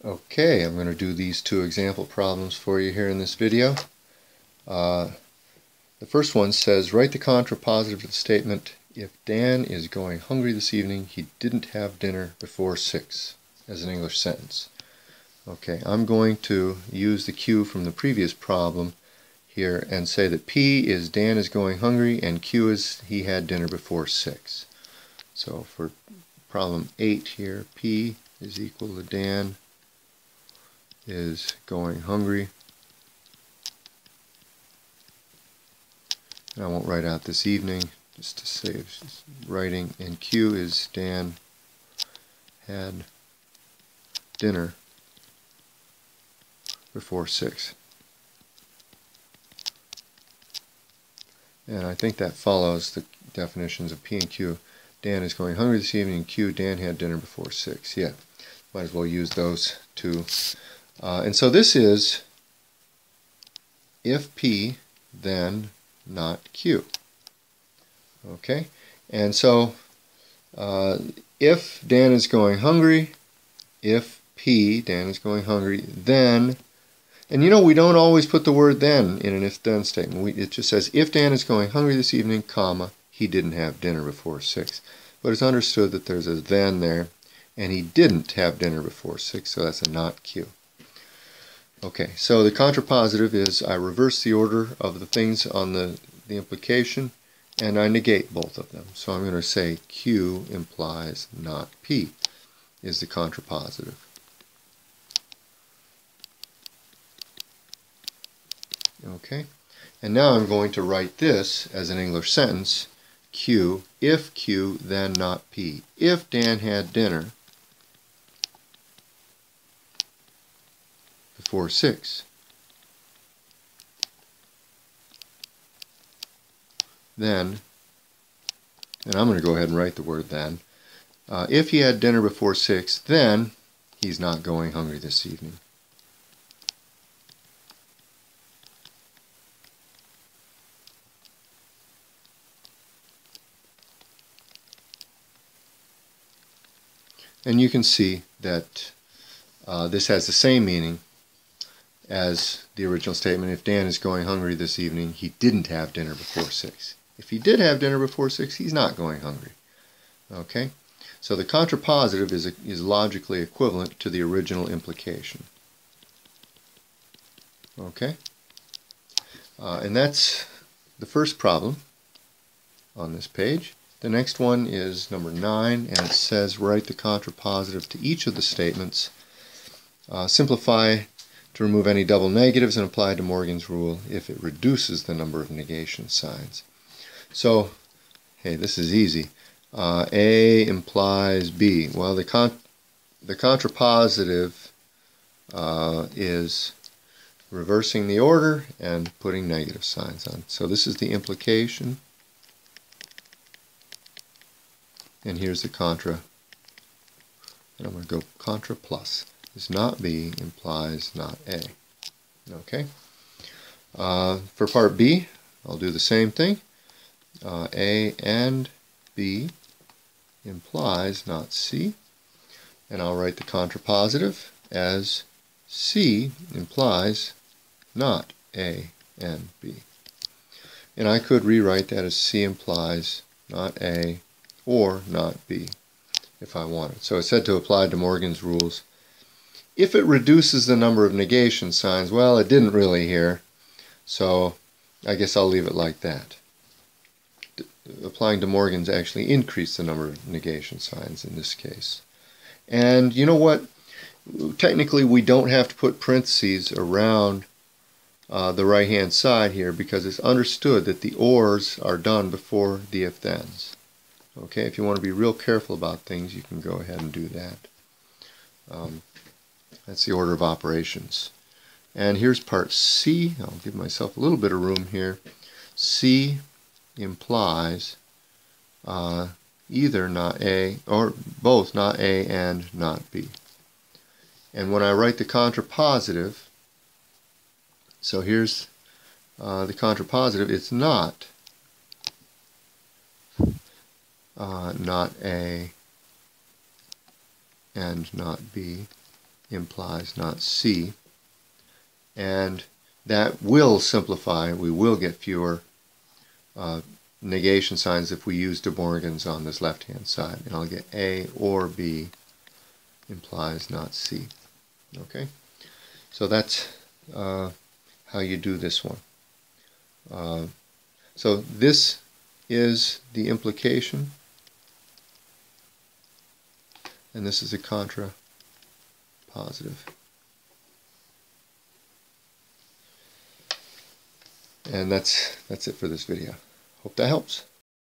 Okay, I'm going to do these two example problems for you here in this video. The first one says, write the contrapositive to the statement, if Dan is going hungry this evening, he didn't have dinner before 6, as an English sentence. Okay, I'm going to use the cue from the previous problem here and say that P is Dan is going hungry and Q is he had dinner before 6. So for problem 8 here, P is equal to Dan is going hungry. And I won't write out this evening just to save writing. And Q is Dan had dinner before 6. And I think that follows the definitions of P and Q. Dan is going hungry this evening, and Q, Dan had dinner before 6. Yeah, might as well use those two. And so this is if P, then not Q. Okay, and so if Dan is going hungry, if P, Dan is going hungry, then, and you know we don't always put the word then in an if-then statement. It just says if Dan is going hungry this evening, comma, he didn't have dinner before 6. But it's understood that there's a then there, and he didn't have dinner before 6, so that's a not Q. Okay, so the contrapositive is I reverse the order of the things on the implication, and I negate both of them. So I'm going to say Q implies not P is the contrapositive. Okay, and now I'm going to write this as an English sentence. Q, if Q, then not P. If Dan had dinner before 6, then, and I'm going to go ahead and write the word then, if he had dinner before 6, then he's not going hungry this evening. And you can see that this has the same meaning as the original statement. If Dan is going hungry this evening, he didn't have dinner before 6. If he did have dinner before 6, he's not going hungry. Okay? So the contrapositive is logically equivalent to the original implication. Okay? And that's the first problem on this page. The next one is number 9, and it says write the contrapositive to each of the statements. Simplify to remove any double negatives and apply De Morgan's rule if it reduces the number of negation signs. So, hey, this is easy. A implies B. Well, the contrapositive is reversing the order and putting negative signs on. So this is the implication. And here's the contra. And I'm going to go contra plus. Is not B implies not A. Okay. For part B, I'll do the same thing. A and B implies not C. And I'll write the contrapositive as C implies not A and B. And I could rewrite that as C implies not A or not B if I wanted. So it's said to apply De Morgan's rules. If it reduces the number of negation signs, well, it didn't really here, so I guess I'll leave it like that. Applying De Morgan's actually increased the number of negation signs in this case. And you know what? Technically, we don't have to put parentheses around the right-hand side here because it's understood that the ors are done before the if-thens. Okay, if you want to be real careful about things, you can go ahead and do that. That's the order of operations. And here's part C. I'll give myself a little bit of room here. C implies either not A, or both not A and not B. And when I write the contrapositive, so here's the contrapositive, it's not not A and not B. implies not C. And that will simplify. We will get fewer negation signs if we use De Morgan's on this left-hand side. And I'll get A or B implies not C. Okay? So that's how you do this one. So this is the implication, and this is a contrapositive. And that's it for this video. Hope that helps.